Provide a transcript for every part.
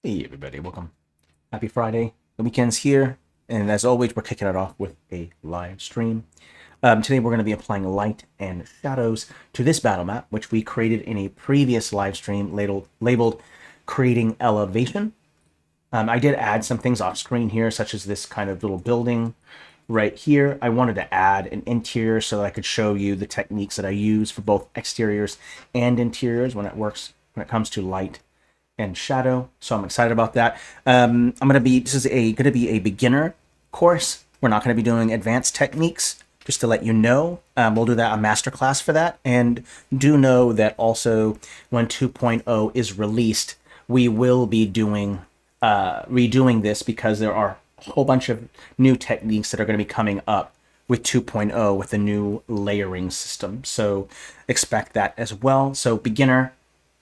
Hey everybody, welcome. Happy Friday. The weekend's here, and as always, we're kicking it off with a live stream. Today we're going to be applying light and shadows to this battle map, which we created in a previous live stream labeled Creating Elevation. I did add some things off screen here, such as this kind of little building right here. I wanted to add an interior so that I could show you the techniques that I use for both exteriors and interiors when it comes to light and shadow. So I'm excited about that. This is gonna be a beginner course. We're not gonna be doing advanced techniques, just to let you know. We'll do that a masterclass for that. And do know that also when 2.0 is released, we will be doing redoing this because there are a whole bunch of new techniques that are going to be coming up with 2.0 with the new layering system. So expect that as well. So beginner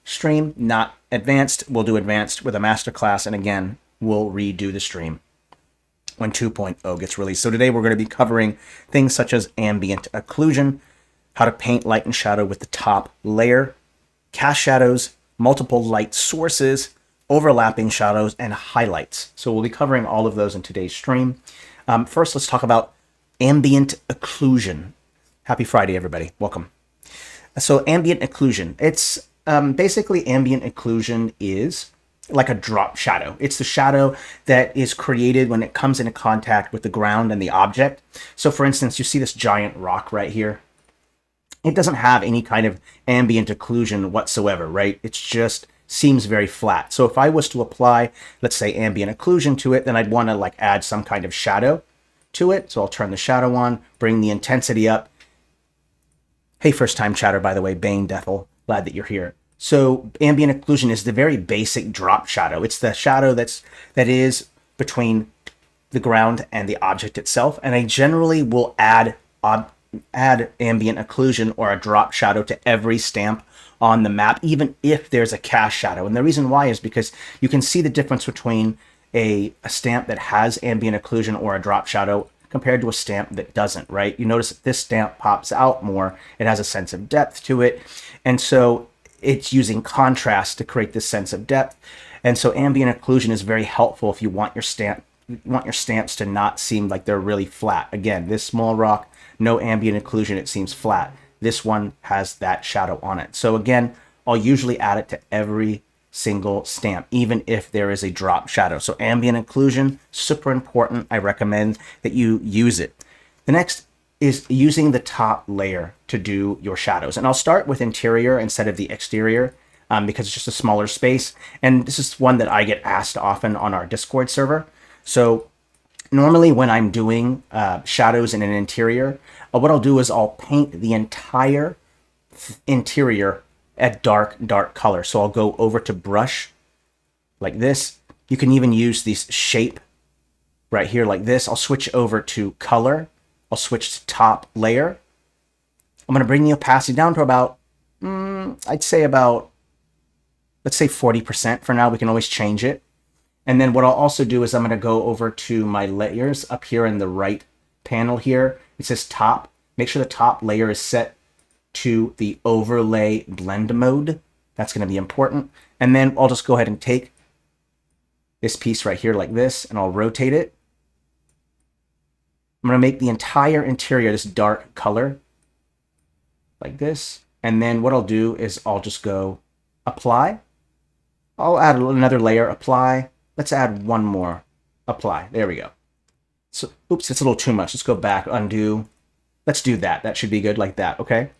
stream, not advanced. We'll do advanced with a masterclass, and again, we'll redo the stream when 2.0 gets released. So today we're going to be covering things such as ambient occlusion, how to paint light and shadow with the top layer, cast shadows, multiple light sources, overlapping shadows, and highlights. So we'll be covering all of those in today's stream. First, let's talk about ambient occlusion. Happy Friday, everybody. Welcome. So ambient occlusion, it's basically ambient occlusion is like a drop shadow. It's the shadow that is created when it comes into contact with the ground and the object. So for instance, you see this giant rock right here. It doesn't have any kind of ambient occlusion whatsoever, right? It's just seems very flat. So if I was to apply, let's say, ambient occlusion to it, then I'd want to like add some kind of shadow to it. So I'll turn the shadow on, bring the intensity up. Hey, first time chatter, by the way, Bane Dethel. Glad that you're here. So ambient occlusion is the very basic drop shadow. It's the shadow that is between the ground and the object itself. And I generally will add ambient occlusion or a drop shadow to every stamp on the map, even if there's a cast shadow. And the reason why is because you can see the difference between a stamp that has ambient occlusion or a drop shadow compared to a stamp that doesn't, right? You notice that this stamp pops out more. It has a sense of depth to it. And so it's using contrast to create this sense of depth. And so ambient occlusion is very helpful if you want your stamps to not seem like they're really flat. Again, this small rock, no ambient occlusion, it seems flat. This one has that shadow on it. So again, I'll usually add it to every single stamp, even if there is a drop shadow. So ambient occlusion, super important. I recommend that you use it. The next is using the top layer to do your shadows. And I'll start with interior instead of the exterior because it's just a smaller space. And this is one that I get asked often on our Discord server. So normally when I'm doing shadows in an interior, what I'll do is I'll paint the entire interior a dark color. So I'll go over to brush like this. You can even use this shape right here like this. I'll switch over to color. I'll switch to top layer. I'm going to bring the opacity down to about, let's say 40% for now. We can always change it. And then what I'll also do is I'm going to go over to my layers up here in the right panel here. It says top. Make sure the top layer is set to the overlay blend mode. That's going to be important. And then I'll just go ahead and take this piece right here like this, and I'll rotate it. I'm going to make the entire interior this dark color like this. And then what I'll do is I'll just go apply. I'll add another layer, apply. Let's add one more, apply. There we go. So, oops, it's a little too much. Let's go back, undo. Let's do that. That should be good like that, okay?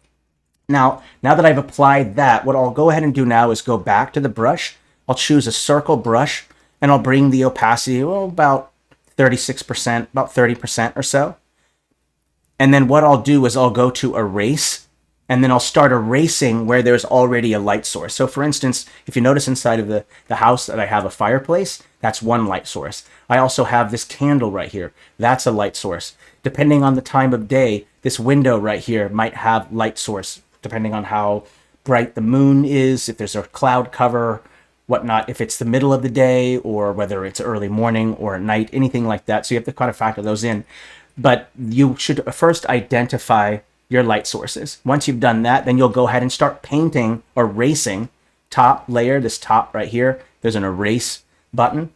Now that I've applied that, what I'll go ahead and do now is go back to the brush. I'll choose a circle brush, and I'll bring the opacity about 36%, about 30% or so. And then what I'll do is I'll go to erase, and then I'll start erasing where there's already a light source. So for instance, if you notice inside of the house that I have a fireplace, that's one light source. I also have this candle right here. That's a light source. Depending on the time of day, this window right here might have light source, depending on how bright the moon is, if there's a cloud cover, whatnot, if it's the middle of the day or whether it's early morning or at night, anything like that. So you have to kind of factor those in. But you should first identify your light sources. Once you've done that, then you'll go ahead and start painting or erasing top layer, this top right here. There's an erase button,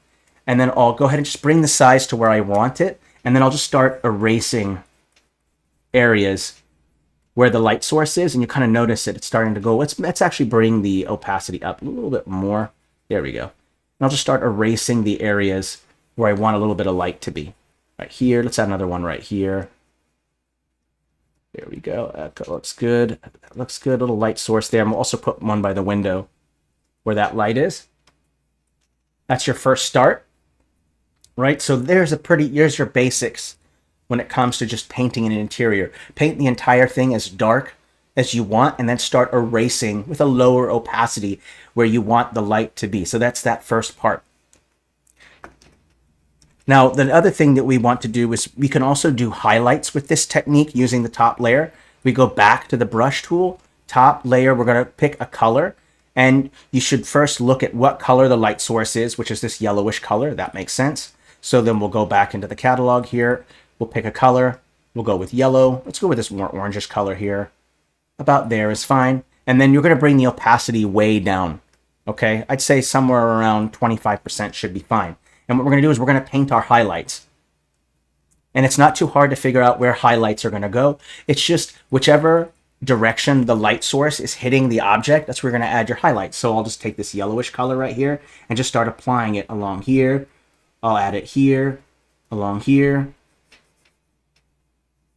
and then I'll go ahead and just bring the size to where I want it, and then I'll just start erasing areas where the light source is, and you kind of notice it's starting to go. Let's actually bring the opacity up a little bit more. There we go. And I'll just start erasing the areas where I want a little bit of light to be. Right here, let's add another one right here. There we go. That looks good. That looks good. Little light source there. I'm also put one by the window where that light is. That's your first start, right? So there's your basics when it comes to just painting an interior. Paint the entire thing as dark as you want, and then start erasing with a lower opacity where you want the light to be. So that's that first part. Now, the other thing that we want to do is we can also do highlights with this technique using the top layer. We go back to the brush tool, top layer, we're going to pick a color, and you should first look at what color the light source is, which is this yellowish color. That makes sense. So then we'll go back into the catalog here. We'll pick a color. We'll go with yellow. Let's go with this more orangish color here. About there is fine. And then you're going to bring the opacity way down. Okay, I'd say somewhere around 25% should be fine. And what we're going to do is we're going to paint our highlights. And it's not too hard to figure out where highlights are going to go. It's just whichever direction the light source is hitting the object, that's where you're going to add your highlights. So I'll just take this yellowish color right here and just start applying it along here. I'll add it here, along here.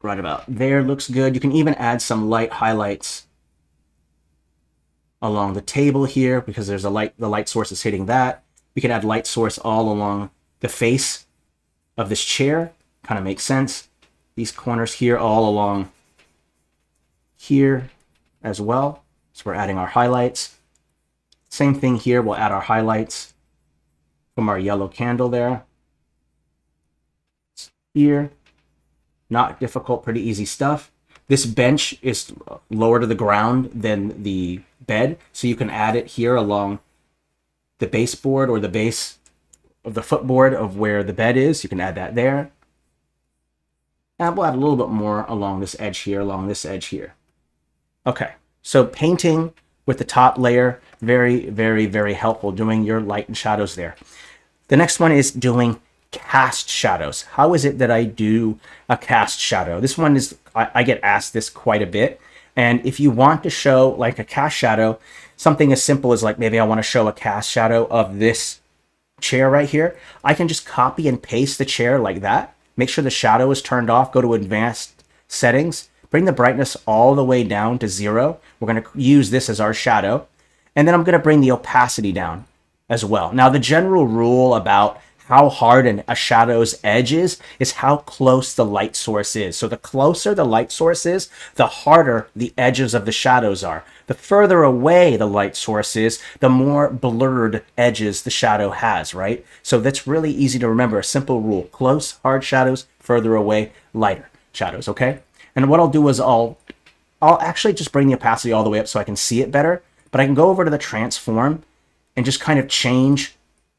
Right about there looks good. You can even add some light highlights along the table here because there's the light source is hitting that. We can add light source all along the face of this chair. Kind of makes sense. These corners here all along here as well. So we're adding our highlights. Same thing here. We'll add our highlights from our yellow candle there. Here. Not difficult, pretty easy stuff. This bench is lower to the ground than the bed, so you can add it here along the baseboard or the base of the footboard of where the bed is. You can add that there. And we'll add a little bit more along this edge here, along this edge here. Okay, so painting with the top layer, very, very, very helpful, doing your light and shadows there. The next one is doing cast shadows. How is it that I do a cast shadow? This one is, I get asked this quite a bit. And if you want to show like a cast shadow, something as simple as like maybe I want to show a cast shadow of this chair right here, I can just copy and paste the chair like that. Make sure the shadow is turned off, go to advanced settings, bring the brightness all the way down to 0. We're going to use this as our shadow. And then I'm going to bring the opacity down as well. Now, the general rule about how hard a shadow's edge is how close the light source is. So the closer the light source is, the harder the edges of the shadows are. The further away the light source is, the more blurred edges the shadow has, right? So that's really easy to remember. A simple rule: close, hard shadows; further away, lighter shadows, okay? And what I'll do is I'll actually just bring the opacity all the way up so I can see it better, but I can go over to the transform and just kind of change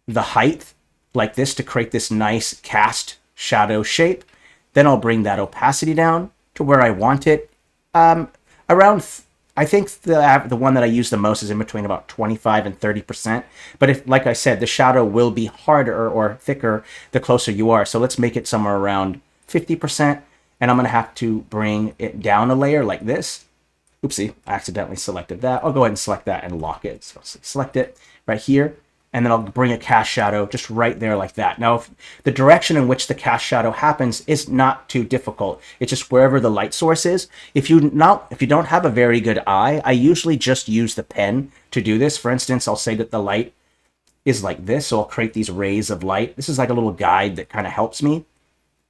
the height like this to create this nice cast shadow shape. Then I'll bring that opacity down to where I want it. I think the one that I use the most is in between about 25 and 30%. But if, like I said, the shadow will be harder or thicker the closer you are. So let's make it somewhere around 50%. And I'm going to have to bring it down a layer like this. Oopsie, I accidentally selected that. I'll go ahead and select that and lock it. So select it right here. And then I'll bring a cast shadow just right there like that. Now, if the direction in which the cast shadow happens is not too difficult. It's just wherever the light source is. If you don't have a very good eye, I usually just use the pen to do this. For instance, I'll say that the light is like this, so I'll create these rays of light. This is like a little guide that kind of helps me.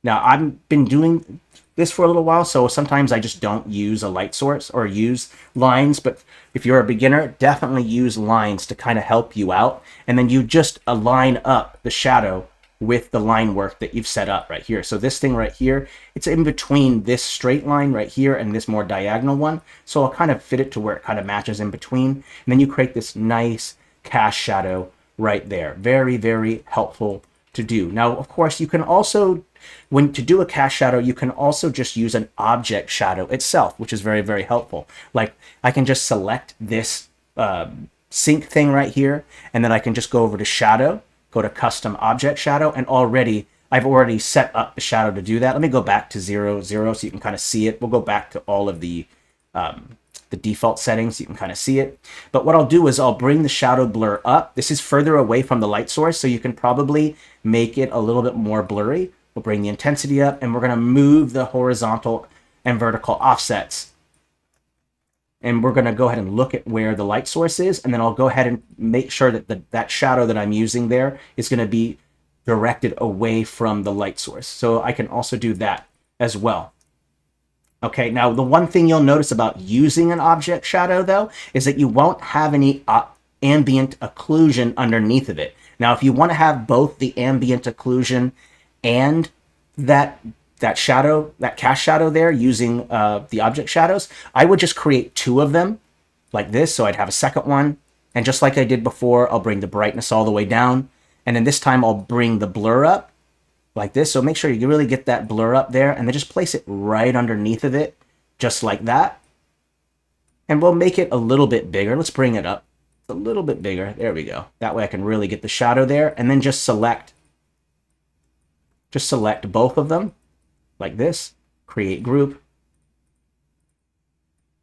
Now, I've been doing this for a little while, so sometimes I just don't use a light source or use lines, but if you're a beginner, definitely use lines to kind of help you out, and then you just align up the shadow with the line work that you've set up right here. So this thing right here, it's in between this straight line right here and this more diagonal one, so I'll kind of fit it to where it kind of matches in between, and then you create this nice cast shadow right there. Very, very helpful to do. Now, of course, you can also, to do a cast shadow, you can also just use an object shadow itself, which is very, very helpful. Like, I can just select this sink thing right here, and then I can just go over to shadow, go to custom object shadow, and I've already set up the shadow to do that. Let me go back to 0, 0 so you can kind of see it. We'll go back to all of the default settings so you can kind of see it. But what I'll do is I'll bring the shadow blur up. This is further away from the light source, so you can probably make it a little bit more blurry. We'll bring the intensity up, and we're going to move the horizontal and vertical offsets. And we're going to go ahead and look at where the light source is, and then I'll go ahead and make sure that that shadow that I'm using there is going to be directed away from the light source. So I can also do that as well. Okay, now the one thing you'll notice about using an object shadow, though, is that you won't have any ambient occlusion underneath of it. Now, if you want to have both the ambient occlusion and that shadow, that cast shadow there using the object shadows, I would just create 2 of them like this. So I'd have a second one. And just like I did before, I'll bring the brightness all the way down. And then this time I'll bring the blur up like this. So make sure you really get that blur up there, and then just place it right underneath of it, just like that. And we'll make it a little bit bigger. Let's bring it up a little bit bigger. There we go. That way I can really get the shadow there. And then just select both of them like this, create group.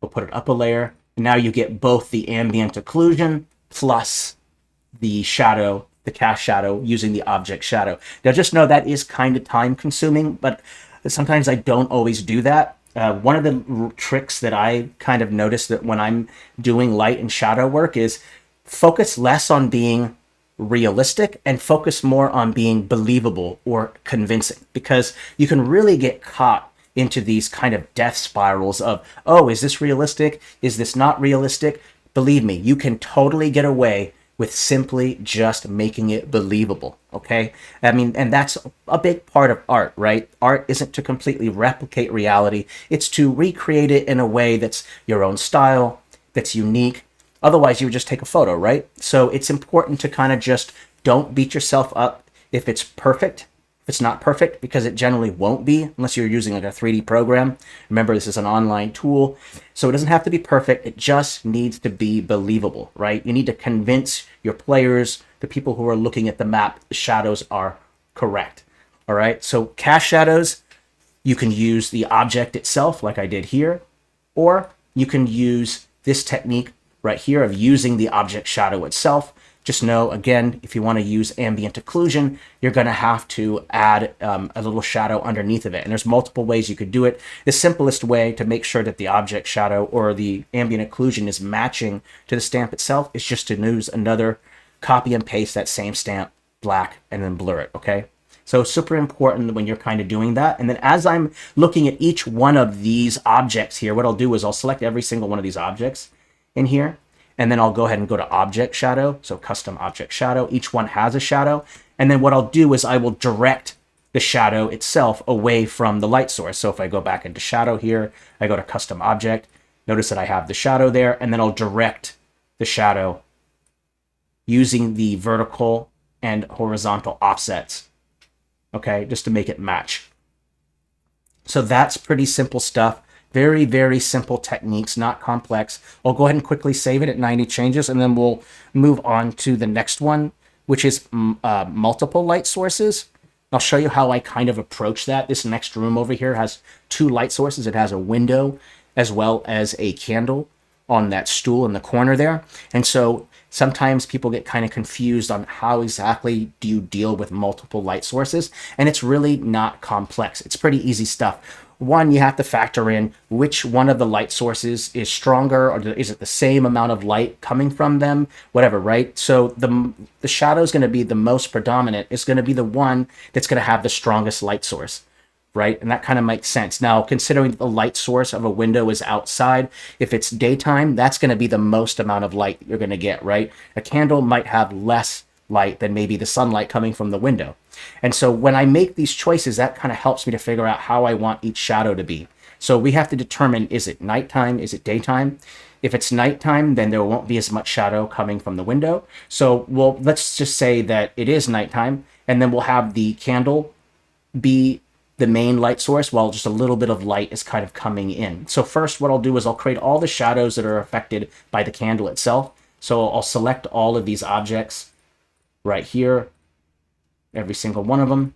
We'll put it up a layer. And now you get both the ambient occlusion plus the shadow, the cast shadow, using the object shadow. Now just know that is kind of time consuming, but sometimes I don't always do that. One of the tricks that I kind of noticed that when I'm doing light and shadow work is focus less on being realistic and focus more on being believable or convincing, because you can really get caught into these kind of death spirals of, oh, is this realistic? Is this not realistic? Believe me, you can totally get away with simply just making it believable, okay? I mean, and that's a big part of art, right? Art isn't to completely replicate reality. It's to recreate it in a way that's your own style, that's unique. Otherwise, you would just take a photo, right? So it's important to kind of just don't beat yourself up if it's perfect. If it's not perfect, because it generally won't be unless you're using like a 3D program. Remember, this is an online tool, so it doesn't have to be perfect. It just needs to be believable, right? You need to convince your players, the people who are looking at the map, the shadows are correct. All right, so cast shadows, you can use the object itself like I did here, or you can use this technique right here of using the object shadow itself. Just know, again, if you want to use ambient occlusion, you're going to have to add a little shadow underneath of it. And there's multiple ways you could do it. The simplest way to make sure that the object shadow or the ambient occlusion is matching to the stamp itself is just to use another copy and paste that same stamp, black, and then blur it, okay? So super important when you're kind of doing that. And then as I'm looking at each one of these objects here, what I'll do is I'll select every single one of these objects in here. And then I'll go ahead and go to object shadow. So custom object shadow. Each one has a shadow. And then what I'll do is I will direct the shadow itself away from the light source. So if I go back into shadow here, I go to custom object. Notice that I have the shadow there. And then I'll direct the shadow using the vertical and horizontal offsets. Okay, just to make it match. So that's pretty simple stuff. Very, very simple techniques, not complex. I'll go ahead and quickly save it at 90 changes, and then we'll move on to the next one, which is multiple light sources. I'll show you how I kind of approach that. This next room over here has 2 light sources. It has a window as well as a candle on that stool in the corner there. And so sometimes people get kind of confused on how exactly do you deal with multiple light sources, and it's really not complex. It's pretty easy stuff. One, you have to factor in which one of the light sources is stronger, or is it the same amount of light coming from them, whatever, right? So the shadow is going to be the most predominant. It's going to be the one that's going to have the strongest light source, right? And that kind of makes sense. Now, considering the light source of a window is outside, if it's daytime, that's going to be the most amount of light you're going to get, right? A candle might have less light than maybe the sunlight coming from the window. And so when I make these choices, that kind of helps me to figure out how I want each shadow to be. So we have to determine, is it nighttime? Is it daytime? If it's nighttime, then there won't be as much shadow coming from the window. So let's just say that it is nighttime, and then we'll have the candle be the main light source while just a little bit of light is kind of coming in. So first what I'll do is I'll create all the shadows that are affected by the candle itself. So I'll select all of these objects right here. every single one of them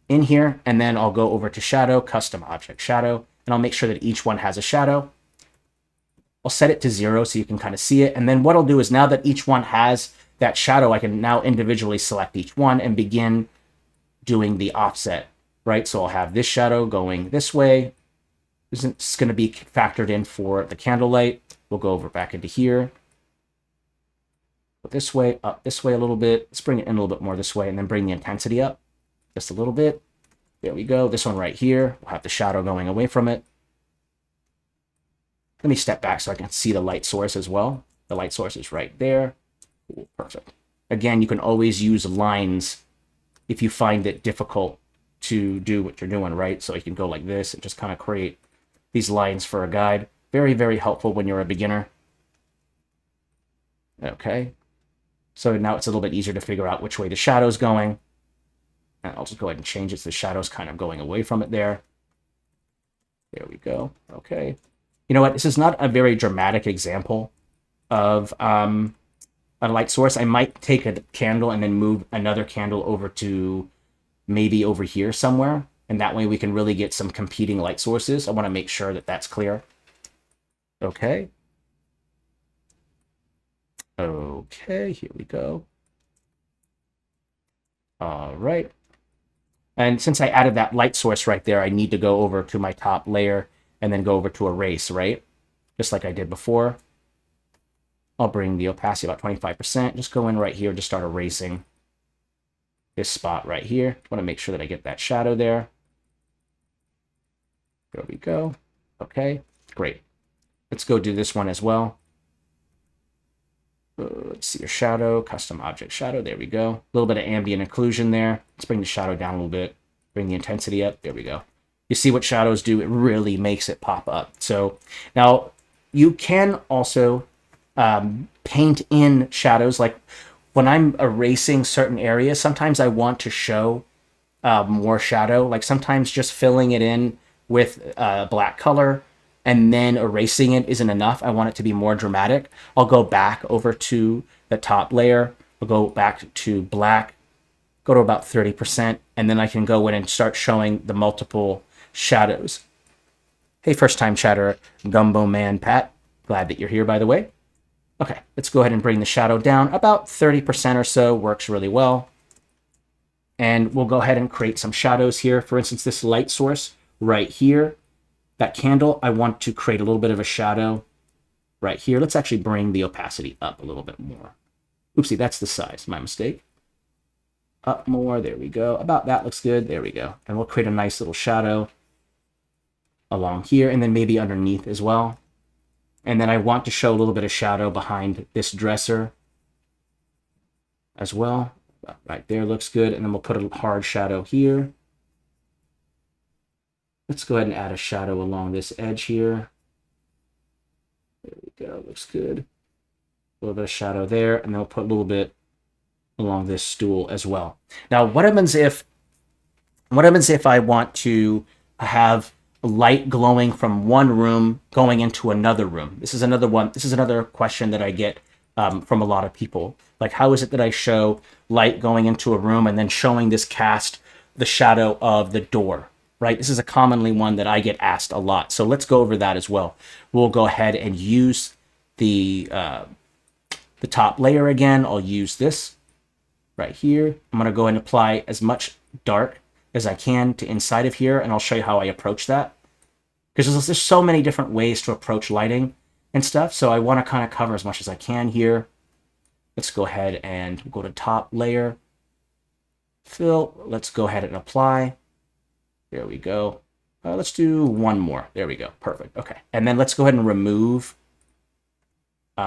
in here, and then I'll go over to shadow, custom object shadow, and I'll make sure that each one has a shadow. I'll set it to 0 so you can kind of see it. And then what I'll do is now that each one has that shadow, I can now individually select each one and begin doing the offset, right? So I'll have this shadow going this way. This is going to be factored in for the candlelight. We'll go over back into here. Go this way, up this way a little bit. Let's bring it in a little bit more this way, and then bring the intensity up just a little bit. There we go. This one right here, we'll have the shadow going away from it. Let me step back so I can see the light source as well. The light source is right there. Ooh, perfect. Again, you can always use lines if you find it difficult to do what you're doing, right? So you can go like this and just kind of create these lines for a guide. Very, very helpful when you're a beginner. Okay. So now it's a little bit easier to figure out which way the shadow's going. And I'll just go ahead and change it so the shadow's kind of going away from it there. There we go. Okay. You know what? This is not a very dramatic example of a light source. I might take a candle and then move another candle over to maybe over here somewhere. And that way we can really get some competing light sources. I want to make sure that that's clear. Okay. Okay, here we go. All right. And since I added that light source right there, I need to go over to my top layer and then go over to erase, right? Just like I did before. I'll bring the opacity about 25%. Just go in right here, just start erasing this spot right here. I want to make sure that I get that shadow there. There we go. Okay, great. Let's go do this one as well. Let's see your shadow, custom object shadow. There we go. A little bit of ambient occlusion there. Let's bring the shadow down a little bit. Bring the intensity up. There we go. You see what shadows do? It really makes it pop up. So now you can also paint in shadows. Like when I'm erasing certain areas, sometimes I want to show more shadow. Like sometimes just filling it in with black color and then erasing it isn't enough. I want it to be more dramatic. I'll go back over to the top layer. I'll go back to black, go to about 30%, and then I can go in and start showing the multiple shadows. Hey, first time chatter, Gumbo Man Pat. Glad that you're here, by the way. Okay, let's go ahead and bring the shadow down. About 30% or so works really well. And we'll go ahead and create some shadows here. For instance, this light source right here, that candle, I want to create a little bit of a shadow right here. Let's actually bring the opacity up a little bit more. Oopsie, that's the size, my mistake. Up more, there we go. About that looks good, there we go. And we'll create a nice little shadow along here, and then maybe underneath as well. And then I want to show a little bit of shadow behind this dresser as well. Right there looks good, and then we'll put a hard shadow here. Let's go ahead and add a shadow along this edge here. There we go, looks good. A little bit of shadow there, and then we'll put a little bit along this stool as well. Now, what happens if I want to have light glowing from one room going into another room? This is another one. This is another question that I get from a lot of people. Like, how is it that I show light going into a room and then showing this cast the shadow of the door? Right? This is a commonly one that I get asked a lot. So let's go over that as well. We'll go ahead and use the top layer again. I'll use this right here. I'm going to go and apply as much dark as I can to inside of here, and I'll show you how I approach that. Because there's so many different ways to approach lighting and stuff, so I want to kind of cover as much as I can here. Let's go ahead and go to top layer, fill. Let's go ahead and apply. There we go. Let's do one more. There we go. Perfect. Okay. And then let's go ahead and remove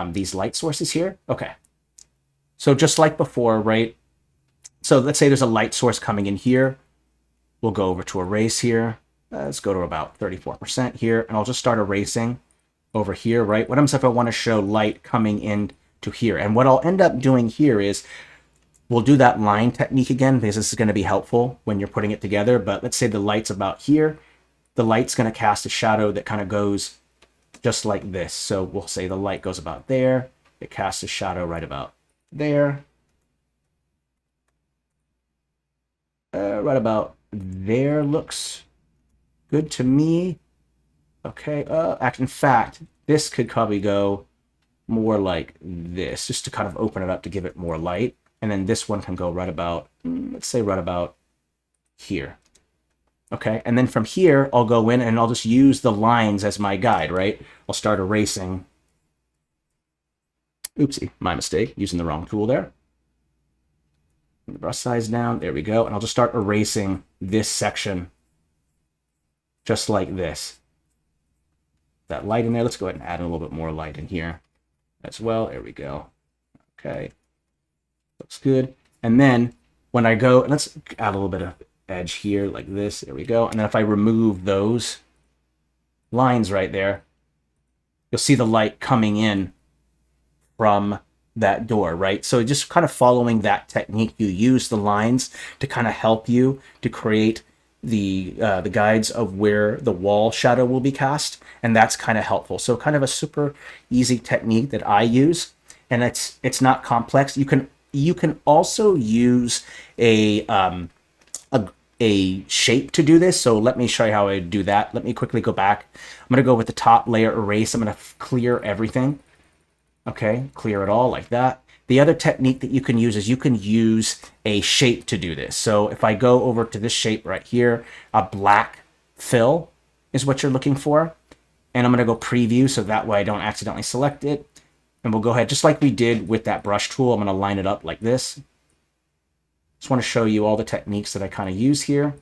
these light sources here. Okay. So just like before, right? So let's say there's a light source coming in here. We'll go over to erase here. Let's go to about 34% here, and I'll just start erasing over here, right? What happens if I want to show light coming in to here? And what I'll end up doing here is we'll do that line technique again, because this is going to be helpful when you're putting it together. But let's say the light's about here. The light's going to cast a shadow that kind of goes just like this. So we'll say the light goes about there. It casts a shadow right about there. right about there looks good to me. Okay, in fact, this could probably go more like this, just to kind of open it up to give it more light. And then this one can go right about, let's say right about here. Okay, and then from here, I'll go in and I'll just use the lines as my guide, right? I'll start erasing. Oopsie, my mistake, using the wrong tool there. Bring the brush size down, there we go. And I'll just start erasing this section just like this. That light in there, let's go ahead and add a little bit more light in here as well. There we go. Okay, looks good. And then when I go, let's add a little bit of edge here like this. There we go. And then if I remove those lines right there, you'll see the light coming in from that door, right? So just kind of following that technique, you use the lines to kind of help you to create the guides of where the wall shadow will be cast, and that's kind of helpful. So kind of a super easy technique that I use, and it's not complex. You can also use a shape to do this. So let me show you how I do that. Let me quickly go back. I'm going to go with the top layer erase. I'm going to clear everything. Okay, clear it all like that. The other technique that you can use is you can use a shape to do this. So if I go over to this shape right here, a black fill is what you're looking for. And I'm going to go preview so that way I don't accidentally select it. And we'll go ahead, just like we did with that brush tool, I'm going to line it up like this. Just want to show you all the techniques that I kind of use here.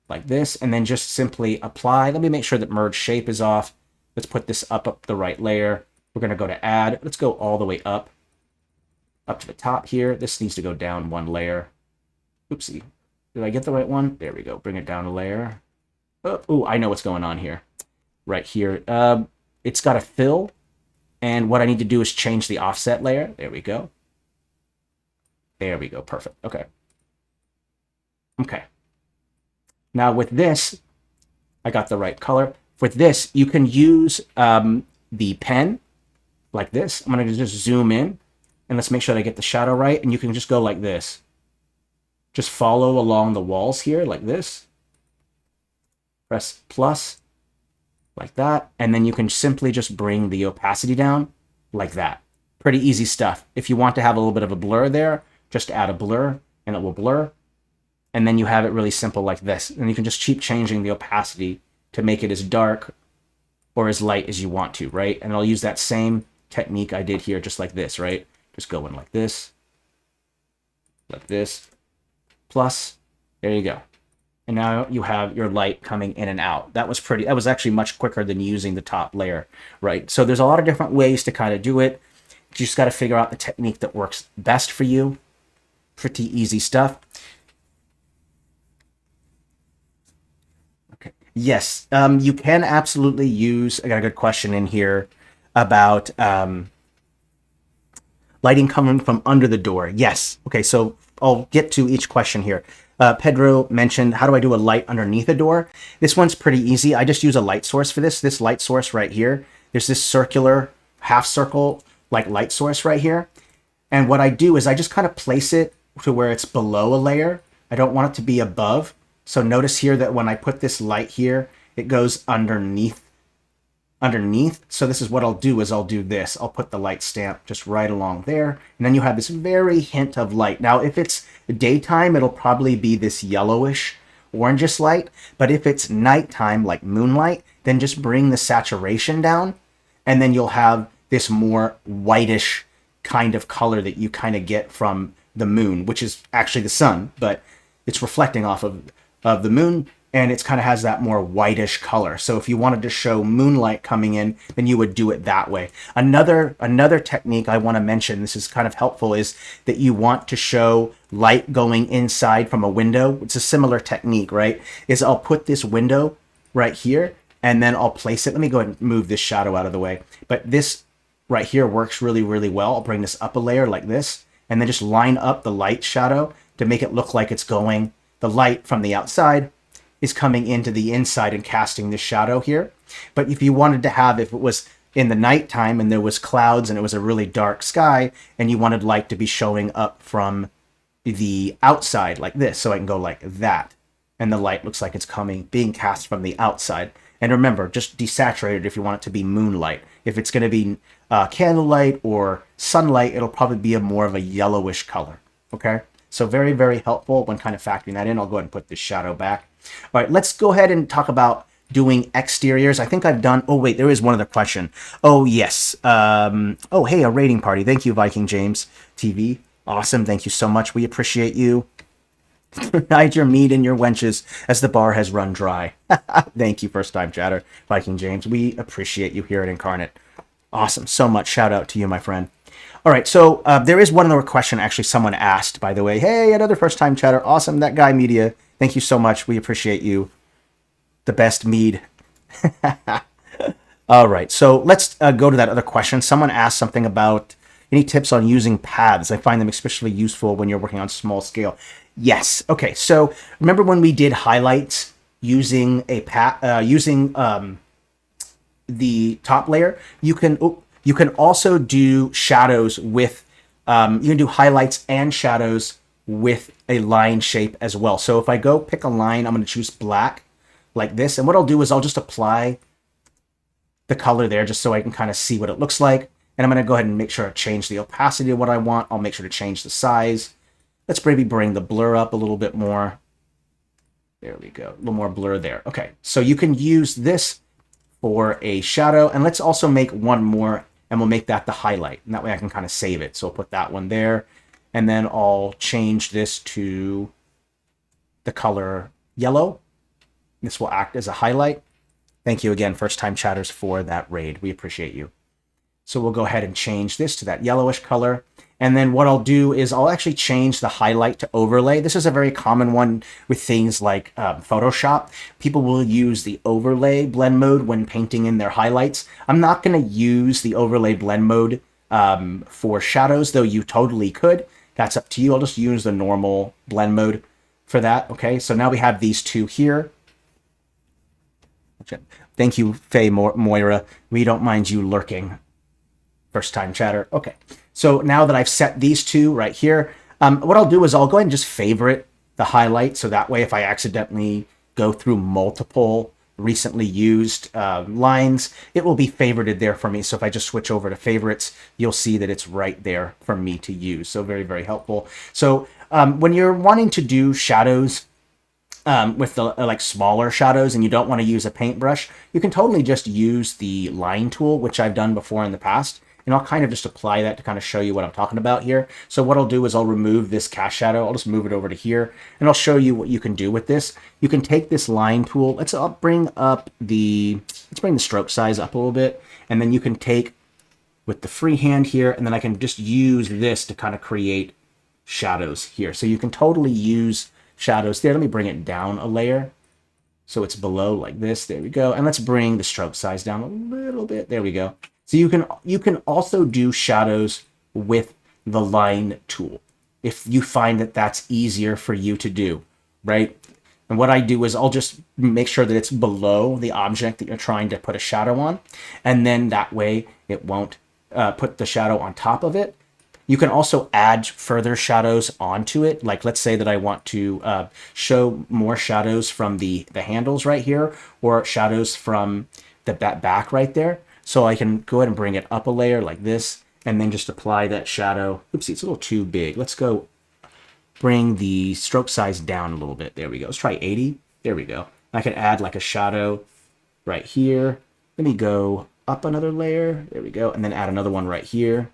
Like this, and then just simply apply. Let me make sure that merge shape is off. Let's put this up the right layer. We're going to go to add. Let's go all the way up to the top here. This needs to go down one layer. Oopsie. Did I get the right one? There we go. Bring it down a layer. Oh, I know what's going on here. Right here. It's got a fill. And what I need to do is change the offset layer. There we go. There we go. Perfect. Okay. Okay. Now with this, I got the right color. With this, you can use the pen like this. I'm going to just zoom in. And let's make sure that I get the shadow right. And you can just go like this. Just follow along the walls here like this. Press plus like that. And then you can simply just bring the opacity down like that. Pretty easy stuff. If you want to have a little bit of a blur there, just add a blur and it will blur. And then you have it really simple like this. And you can just keep changing the opacity to make it as dark or as light as you want to, right? And I'll use that same technique I did here, just like this, right? Just go in like this, plus, there you go. And now you have your light coming in and out. That was actually much quicker than using the top layer, right? So there's a lot of different ways to kind of do it. You just got to figure out the technique that works best for you. Pretty easy stuff. Okay. Yes, you can absolutely use, I got a good question in here about lighting coming from under the door. Yes. Okay, so I'll get to each question here. Pedro mentioned, how do I do a light underneath a door? This one's pretty easy. I just use a light source for this. This light source right here. There's this circular half circle like light source right here. And what I do is I just kind of place it to where it's below a layer. I don't want it to be above. So notice here that when I put this light here, it goes underneath. So this is what I'll do is I'll do this. I'll put the light stamp just right along there. And then you have this very hint of light. Now, if it's daytime, it'll probably be this yellowish, orangish light. But if it's nighttime, like moonlight, then just bring the saturation down. And then you'll have this more whitish kind of color that you kind of get from the moon, which is actually the sun, but it's reflecting off of the moon. And it kind of has that more whitish color. So if you wanted to show moonlight coming in, then you would do it that way. Another technique I want to mention, this is kind of helpful, is that you want to show light going inside from a window. It's a similar technique, right? Is I'll put this window right here, and then I'll place it. Let me go ahead and move this shadow out of the way. But this right here works really, really well. I'll bring this up a layer like this, and then just line up the light shadow to make it look like it's going, the light from the outside is coming into the inside and casting this shadow here. But if you wanted to have, if it was in the nighttime and there was clouds and it was a really dark sky and you wanted light to be showing up from the outside like this. So I can go like that. And the light looks like it's being cast from the outside. And remember, just desaturate it if you want it to be moonlight. If it's going to be candlelight or sunlight, it'll probably be more of a yellowish color. Okay? So very, very helpful when kind of factoring that in. I'll go ahead and put this shadow back. All right, let's go ahead and talk about doing exteriors. I think I've done... Oh, wait, there is one other question. Oh, yes. Oh, hey, a rating party. Thank you, Viking James TV. Awesome. Thank you so much. We appreciate you. Hide your meat and your wenches as the bar has run dry. Thank you, first time chatter, Viking James. We appreciate you here at Inkarnate. Awesome. So much. Shout out to you, my friend. All right. So there is one other question actually someone asked, by the way. Hey, another first time chatter. Awesome. That guy media. Thank you so much. We appreciate you. The best mead. All right. So let's go to that other question. Someone asked something about any tips on using paths. I find them especially useful when you're working on small scale. Yes. Okay. So remember when we did highlights using a the top layer? You can also do shadows with you can do highlights and shadows with a line shape as well. So if I go pick a line, I'm going to choose black like this, and what I'll do is I'll just apply the color there just so I can kind of see what it looks like. And I'm going to go ahead and make sure I change the opacity of what I want. I'll make sure to change the size. Let's maybe bring the blur up a little bit more. There we go. A little more blur there. Okay, so you can use this for a shadow. And let's also make one more, and we'll make that the highlight. And that way I can kind of save it. So I'll put that one there. And then I'll change this to the color yellow. This will act as a highlight. Thank you again, first time chatters, for that raid. We appreciate you. So we'll go ahead and change this to that yellowish color. And then what I'll do is I'll actually change the highlight to overlay. This is a very common one with things like Photoshop. People will use the overlay blend mode when painting in their highlights. I'm not going to use the overlay blend mode for shadows, though you totally could. That's up to you. I'll just use the normal blend mode for that. Okay, so now we have these two here. Thank you, Faye Moira. We don't mind you lurking. First time chatter. Okay. So now that I've set these two right here, what I'll do is I'll go ahead and just favorite the highlight. So that way, if I accidentally go through multiple recently used lines, it will be favorited there for me. So if I just switch over to favorites, you'll see that it's right there for me to use. So very, very helpful. So when you're wanting to do shadows, with the like smaller shadows and you don't want to use a paintbrush, you can totally just use the line tool, which I've done before in the past. And I'll kind of just apply that to kind of show you what I'm talking about here. So what I'll do is I'll remove this cast shadow. I'll just move it over to here and I'll show you what you can do with this. You can take this line tool. Let's bring the stroke size up a little bit. And then you can take with the free hand here, and then I can just use this to kind of create shadows here. So you can totally use shadows there. Let me bring it down a layer so it's below like this. There we go. And let's bring the stroke size down a little bit. There we go. So you can also do shadows with the line tool if you find that that's easier for you to do, right? And what I do is I'll just make sure that it's below the object that you're trying to put a shadow on, and then that way it won't put the shadow on top of it. You can also add further shadows onto it. Like let's say that I want to show more shadows from the handles right here, or shadows from that back right there. So I can go ahead and bring it up a layer like this, and then just apply that shadow. Oopsie, it's a little too big. Let's go bring the stroke size down a little bit. There we go. Let's try 80. There we go. I can add like a shadow right here. Let me go up another layer. There we go. And then add another one right here,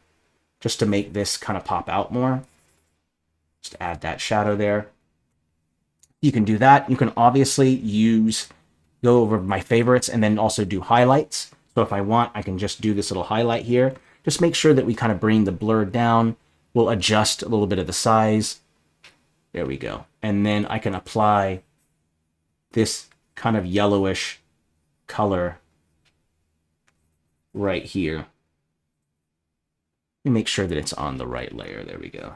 just to make this kind of pop out more. Just add that shadow there. You can do that. You can obviously go over my favorites and then also do highlights. So if I want, I can just do this little highlight here. Just make sure that we kind of bring the blur down. We'll adjust a little bit of the size. There we go. And then I can apply this kind of yellowish color right here. Make sure that it's on the right layer. There we go.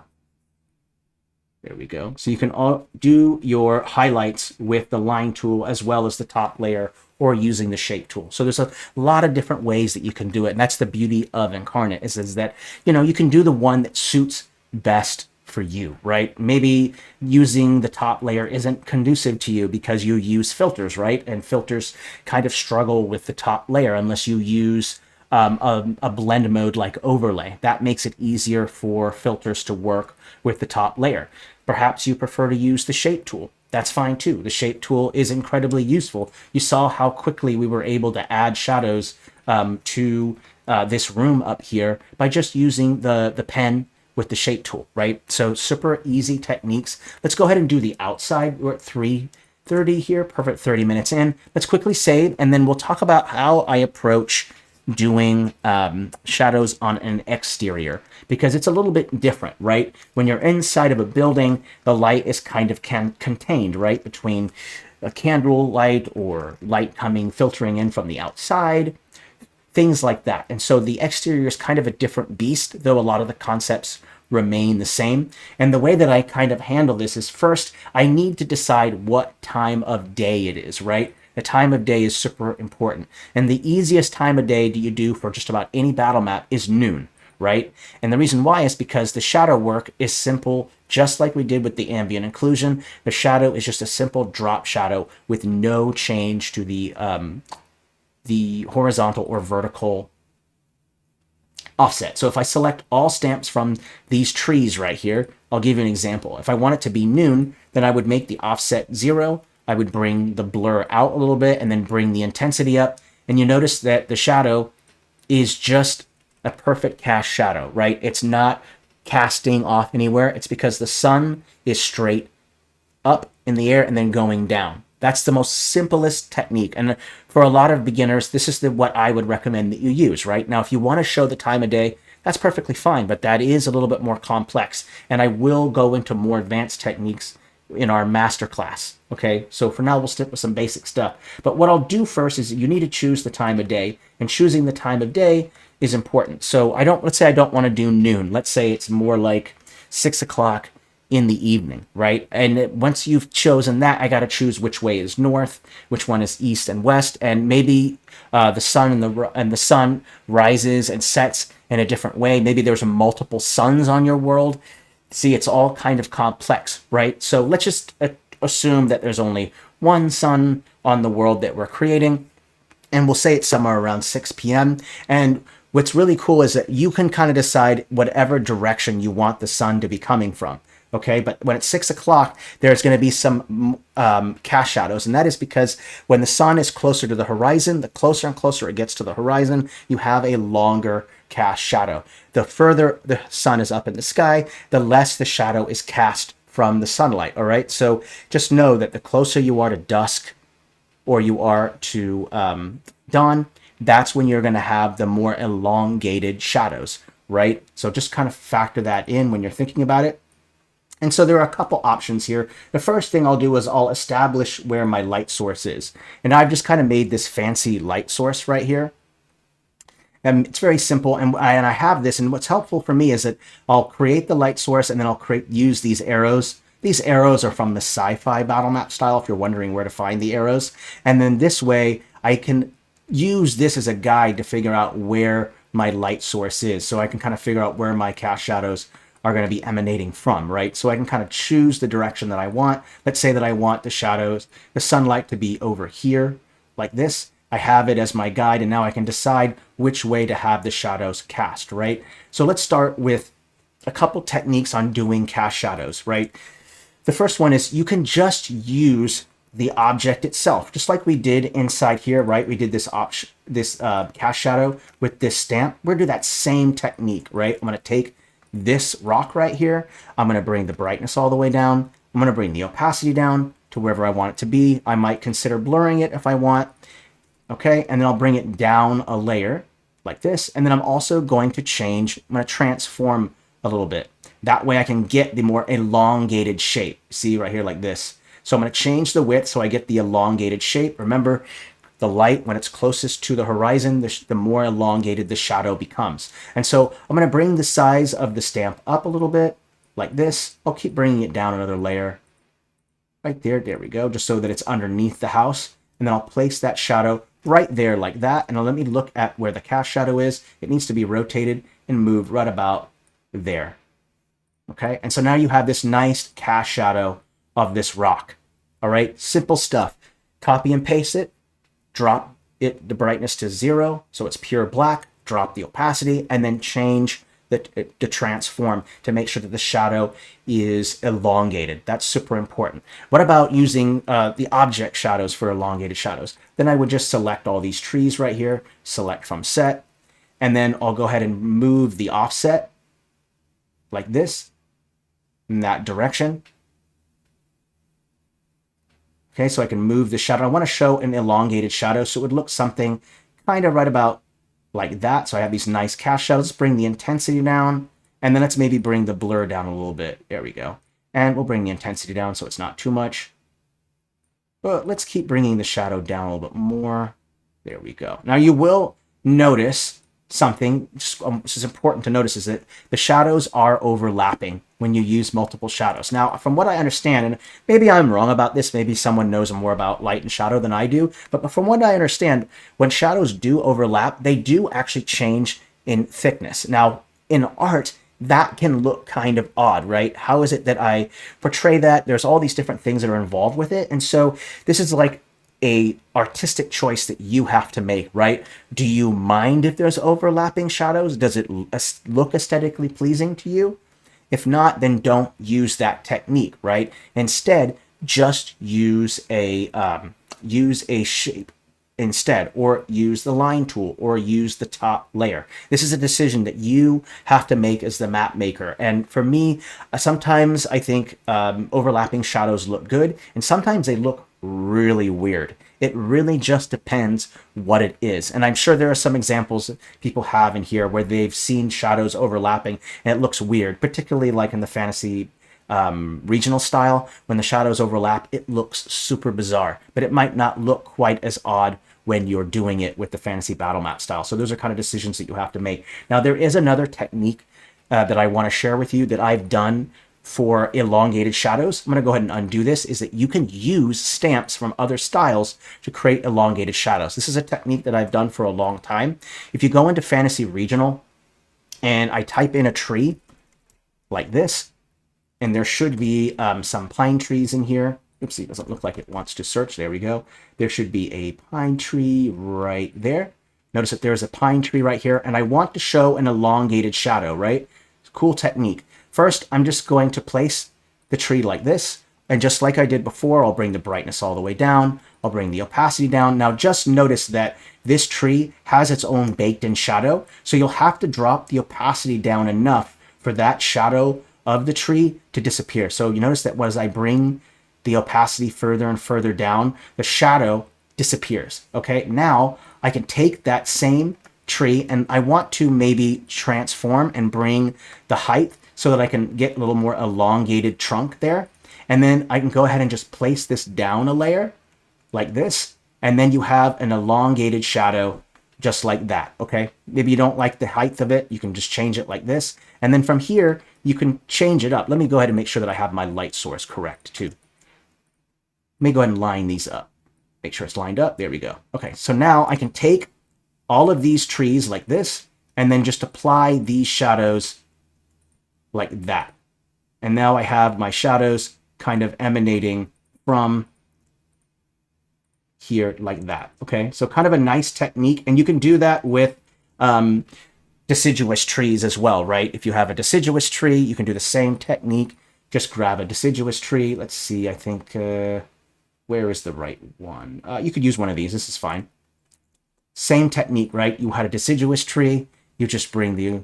There we go. So you can do your highlights with the line tool as well as the top layer, or using the shape tool. So there's a lot of different ways that you can do it. And that's the beauty of Inkarnate is that, you can do the one that suits best for you, right? Maybe using the top layer isn't conducive to you because you use filters, right? And filters kind of struggle with the top layer unless you use a blend mode like overlay. That makes it easier for filters to work with the top layer. Perhaps you prefer to use the shape tool. That's fine too. The shape tool is incredibly useful. You saw how quickly we were able to add shadows to this room up here by just using the pen with the shape tool, right? So super easy techniques. Let's go ahead and do the outside. We're at 3:30 here, perfect 30 minutes in. Let's quickly save, and then we'll talk about how I approach doing shadows on an exterior, because it's a little bit different, right? When you're inside of a building, the light is kind of contained, right? Between a candle light or light filtering in from the outside, things like that. And so the exterior is kind of a different beast, though a lot of the concepts remain the same. And the way that I kind of handle this is, first, I need to decide what time of day it is, right? The time of day is super important. And the easiest time of day that you do for just about any battle map is noon, right? And the reason why is because the shadow work is simple, just like we did with the ambient occlusion. The shadow is just a simple drop shadow with no change to the horizontal or vertical offset. So if I select all stamps from these trees right here, I'll give you an example. If I want it to be noon, then I would make the offset 0. I would bring the blur out a little bit and then bring the intensity up. And you notice that the shadow is just a perfect cast shadow, right? It's not casting off anywhere. It's because the sun is straight up in the air and then going down. That's the most simplest technique. And for a lot of beginners, this is what I would recommend that you use, right? Now, if you want to show the time of day, that's perfectly fine, but that is a little bit more complex. And I will go into more advanced techniques in our masterclass. Okay, so for now, we'll stick with some basic stuff. But what I'll do first is you need to choose the time of day, and choosing the time of day is important. So let's say I don't want to do noon. Let's say it's more like 6 o'clock in the evening, right? And once you've chosen that, I got to choose which way is north, which one is east and west, and maybe the sun rises and sets in a different way. Maybe there's multiple suns on your world. See, it's all kind of complex, right? So let's just assume that there's only one sun on the world that we're creating, and we'll say it's somewhere around 6 p.m. And what's really cool is that you can kind of decide whatever direction you want the sun to be coming from. Okay, but when it's 6 o'clock, there's going to be some cast shadows, and that is because when the sun is closer to the horizon, the closer and closer it gets to the horizon, you have a longer cast shadow. The further the sun is up in the sky, the less the shadow is cast from the sunlight. All right, so just know that the closer you are to dusk or you are to dawn, that's when you're going to have the more elongated shadows, right? So just kind of factor that in when you're thinking about it. And so there are a couple options here. The first thing I'll do is I'll establish where my light source is. And I've just kind of made this fancy light source right here. And it's very simple. And I have this. And what's helpful for me is that I'll create the light source and then I'll use these arrows. These arrows are from the sci-fi battle map style, if you're wondering where to find the arrows. And then this way I can use this as a guide to figure out where my light source is. So I can kind of figure out where my cast shadows are going to be emanating from, right? So I can kind of choose the direction that I want. Let's say that I want the sunlight to be over here like this. I have it as my guide, and now I can decide which way to have the shadows cast, right? So let's start with a couple techniques on doing cast shadows, right? The first one is you can just use the object itself, just like we did inside here, right? We did this cast shadow with this stamp. We're going to do that same technique, right? I'm going to take this rock right here. I'm going to bring the brightness all the way down. I'm going to bring the opacity down to wherever I want it to be. I might consider blurring it if I want. Okay, and then I'll bring it down a layer like this. And then I'm also going to I'm going to transform a little bit. That way I can get the more elongated shape. See right here like this. So I'm going to change the width so I get the elongated shape. Remember, the light, when it's closest to the horizon, the more elongated the shadow becomes. And so I'm going to bring the size of the stamp up a little bit, like this. I'll keep bringing it down another layer. Right there, there we go, just so that it's underneath the house. And then I'll place that shadow right there like that. And let me look at where the cast shadow is. It needs to be rotated and moved right about there. Okay, and so now you have this nice cast shadow of this rock. All right, simple stuff. Copy and paste it, drop the brightness to 0, so it's pure black, drop the opacity, and then change the transform to make sure that the shadow is elongated. That's super important. What about using the object shadows for elongated shadows? Then I would just select all these trees right here, select from set, and then I'll go ahead and move the offset like this, in that direction. Okay, so I can move the shadow. I want to show an elongated shadow, so it would look something kind of right about like that. So I have these nice cast shadows. Let's bring the intensity down, and then let's maybe bring the blur down a little bit. There we go. And we'll bring the intensity down so it's not too much. But let's keep bringing the shadow down a little bit more. There we go. Now you will notice something, which is important to notice, is that the shadows are overlapping when you use multiple shadows. Now, from what I understand, and maybe I'm wrong about this, maybe someone knows more about light and shadow than I do, but from what I understand, when shadows do overlap, they do actually change in thickness. Now, in art, that can look kind of odd, right? How is it that I portray that? There's all these different things that are involved with it. And so this is like a artistic choice that you have to make, right? Do you mind if there's overlapping shadows? Does it look aesthetically pleasing to you? If not, then don't use that technique, right? Instead, just use a shape instead, or use the line tool, or use the top layer. This is a decision that you have to make as the map maker. And for me, sometimes I think overlapping shadows look good, and sometimes they look really weird. It really just depends what it is. And I'm sure there are some examples that people have in here where they've seen shadows overlapping and it looks weird, particularly like in the fantasy regional style. When the shadows overlap, it looks super bizarre, but it might not look quite as odd when you're doing it with the fantasy battle map style. So those are kind of decisions that you have to make. Now, there is another technique that I want to share with you that I've done for elongated shadows. I'm going to go ahead and undo this, is that you can use stamps from other styles to create elongated shadows. This is a technique that I've done for a long time. If you go into Fantasy Regional and I type in a tree like this, and there should be some pine trees in here. Oopsie, it doesn't look like it wants to search. There we go. There should be a pine tree right there. Notice that there's a pine tree right here, and I want to show an elongated shadow, right? Cool technique. First, I'm just going to place the tree like this. And just like I did before, I'll bring the brightness all the way down. I'll bring the opacity down. Now, just notice that this tree has its own baked-in shadow. So you'll have to drop the opacity down enough for that shadow of the tree to disappear. So you notice that as I bring the opacity further and further down, the shadow disappears. Okay, now I can take that same tree and I want to maybe transform and bring the height so that I can get a little more elongated trunk there. And then I can go ahead and just place this down a layer like this. And then you have an elongated shadow just like that, okay? Maybe you don't like the height of it. You can just change it like this. And then from here, you can change it up. Let me go ahead and make sure that I have my light source correct too. Let me go ahead and line these up. Make sure it's lined up. There we go. Okay, so now I can take all of these trees like this and then just apply these shadows like that. And now I have my shadows kind of emanating from here like that. Okay, so kind of a nice technique. And you can do that with deciduous trees as well, right? If you have a deciduous tree, you can do the same technique. Just grab a deciduous tree. Let's see, I think, where is the right one? You could use one of these. This is fine. Same technique, right? You had a deciduous tree. You just bring the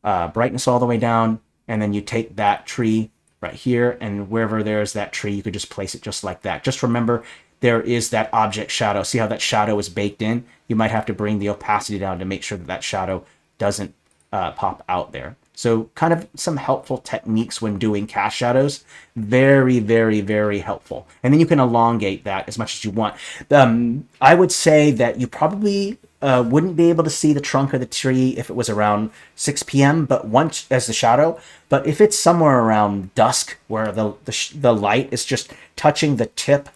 brightness all the way down. And then you take that tree right here, and wherever there's that tree, you could just place it just like that. Just remember, there is that object shadow. See how that shadow is baked in? You might have to bring the opacity down to make sure that that shadow doesn't pop out there. So kind of some helpful techniques when doing cast shadows. Very, very, very helpful. And then you can elongate that as much as you want. I would say that you probably wouldn't be able to see the trunk of the tree if it was around 6 p.m. but once as the shadow. But if it's somewhere around dusk where the light is just touching the tip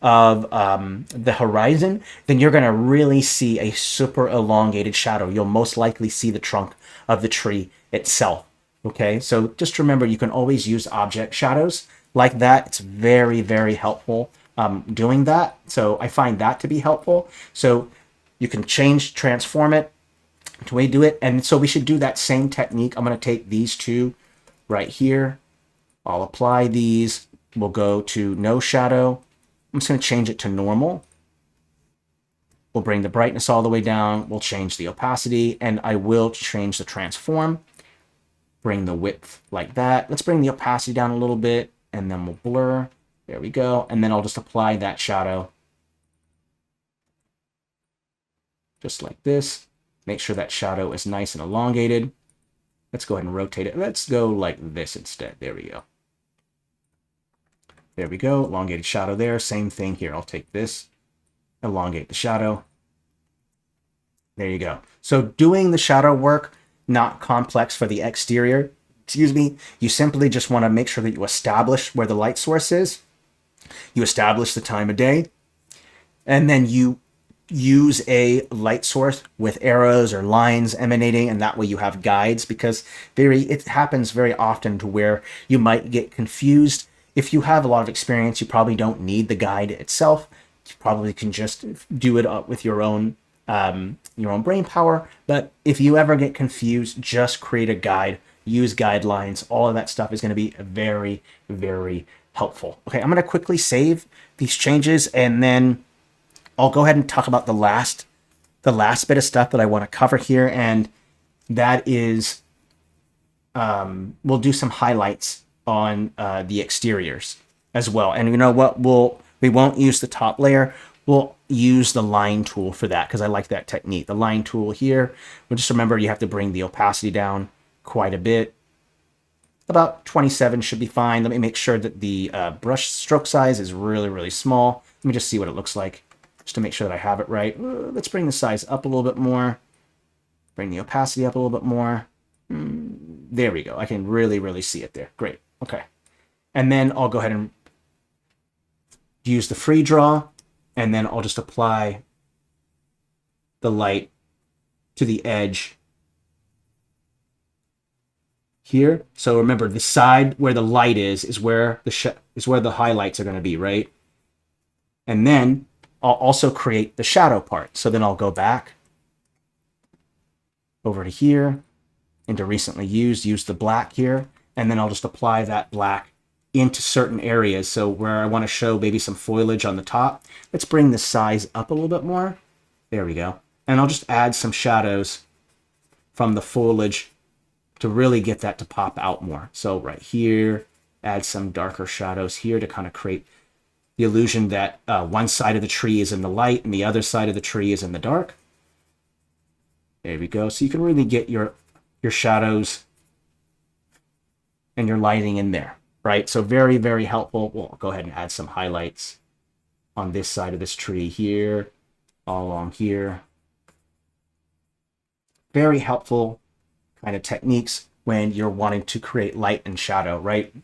of the horizon, then you're going to really see a super elongated shadow. You'll most likely see the trunk of the tree itself. Okay, so just remember, you can always use object shadows like that. It's very, very helpful doing that. So I find that to be helpful. So you can transform it to way to do it. And so we should do that same technique. I'm going to take these two right here. I'll apply these. We'll go to no shadow. I'm just going to change it to normal. We'll bring the brightness all the way down. We'll change the opacity, and I will change the transform. Bring the width like that. Let's bring the opacity down a little bit, and then we'll blur. There we go. And then I'll just apply that shadow just like this. Make sure that shadow is nice and elongated. Let's go ahead and rotate it. Let's go like this instead. There we go. There we go. Elongated shadow there. Same thing here. I'll take this, elongate the shadow. There you go. So doing the shadow work, not complex for the exterior. Excuse me. You simply just want to make sure that you establish where the light source is. You establish the time of day. And then you use a light source with arrows or lines emanating, and that way you have guides, because it happens very often to where you might get confused. If you have a lot of experience, you probably don't need the guide itself. You probably can just do it with your own brain power. But if you ever get confused, just create a guide, use guidelines. All of that stuff is going to be very, very helpful. Okay, I'm going to quickly save these changes, and then I'll go ahead and talk about the last bit of stuff that I want to cover here, and that is we'll do some highlights on the exteriors as well. And you know what? We won't use the top layer. We'll use the line tool for that, because I like that technique. The line tool here. But just remember, you have to bring the opacity down quite a bit. About 27 should be fine. Let me make sure that the brush stroke size is really, really small. Let me just see what it looks like, just to make sure that I have it right. Let's bring the size up a little bit more. Bring the opacity up a little bit more. There we go. I can really, really see it there. Great. Okay. And then I'll go ahead and use the free draw, and then I'll just apply the light to the edge here. So remember, the side where the light is where the highlights are going to be, right? And then I'll also create the shadow part. So then I'll go back over to here into recently used, use the black here, and then I'll just apply that black into certain areas. So where I want to show maybe some foliage on the top, let's bring the size up a little bit more. There we go. And I'll just add some shadows from the foliage to really get that to pop out more. So right here, add some darker shadows here to kind of create the illusion that one side of the tree is in the light and the other side of the tree is in the dark. There we go. So you can really get your shadows and your lighting in there, right? So very, very helpful. We'll go ahead and add some highlights on this side of this tree here, all along here. Very helpful kind of techniques when you're wanting to create light and shadow, right?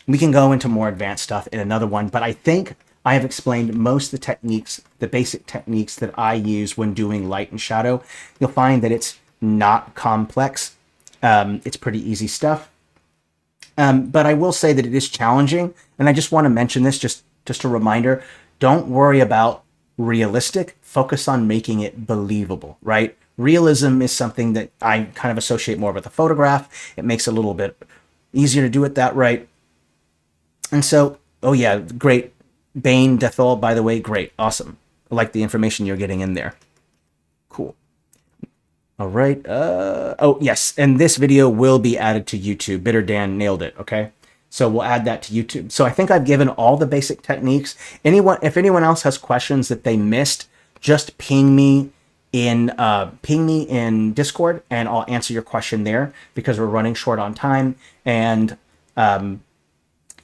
We can go into more advanced stuff in another one, but I think I have explained most of the techniques, the basic techniques that I use when doing light and shadow. You'll find that it's not complex. It's pretty easy stuff. But I will say that it is challenging, and I just want to mention this, just a reminder, don't worry about realistic, focus on making it believable, right? Realism is something that I kind of associate more with a photograph. It makes it a little bit easier to do it that right. And so, oh yeah, great. Bane, Deathall, by the way, great. Awesome. I like the information you're getting in there. Cool. All right. Oh, yes. And this video will be added to YouTube. Bitter Dan nailed it. Okay. So we'll add that to YouTube. So I think I've given all the basic techniques. If anyone else has questions that they missed, just ping me in Discord, and I'll answer your question there, because we're running short on time. And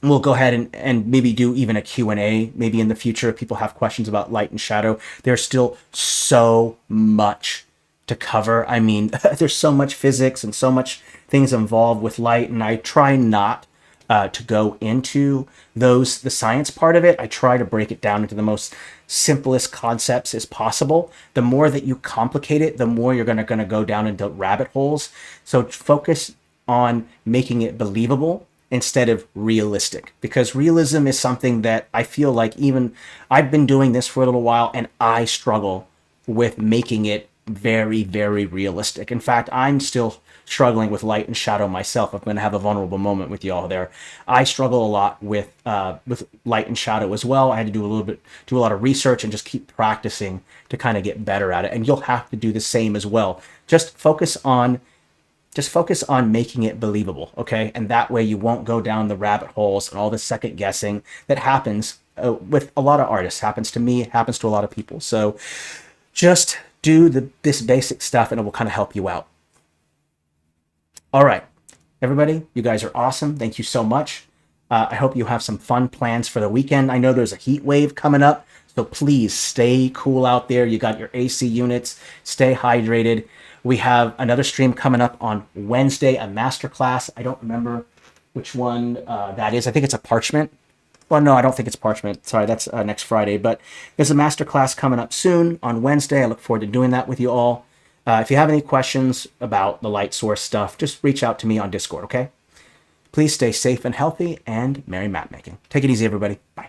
we'll go ahead and maybe do even a Q&A maybe in the future if people have questions about light and shadow. There's still so much to cover. I mean, there's so much physics and so much things involved with light, and I try not to go into the science part of it. I try to break it down into the most simplest concepts as possible. The more that you complicate it, the more you're going to go down into rabbit holes. So focus on making it believable instead of realistic, because realism is something that I feel like, even I've been doing this for a little while and I struggle with making it very, very realistic. In fact, I'm still struggling with light and shadow myself. I'm going to have a vulnerable moment with y'all there. I struggle a lot with light and shadow as well. I had to do a lot of research and just keep practicing to kind of get better at it. And you'll have to do the same as well. Just focus on making it believable, okay? And that way you won't go down the rabbit holes and all the second guessing that happens with a lot of artists. Happens to me, happens to a lot of people. So just do this basic stuff and it will kind of help you out. All right, everybody, you guys are awesome. Thank you so much. I hope you have some fun plans for the weekend. I know there's a heat wave coming up, so please stay cool out there. You got your AC units, stay hydrated. We have another stream coming up on Wednesday, a masterclass. I don't remember which one that is. I think it's a parchment. Well, no, I don't think it's parchment. Sorry, that's next Friday. But there's a masterclass coming up soon on Wednesday. I look forward to doing that with you all. If you have any questions about the light source stuff, just reach out to me on Discord, okay? Please stay safe and healthy, and merry map making. Take it easy, everybody. Bye.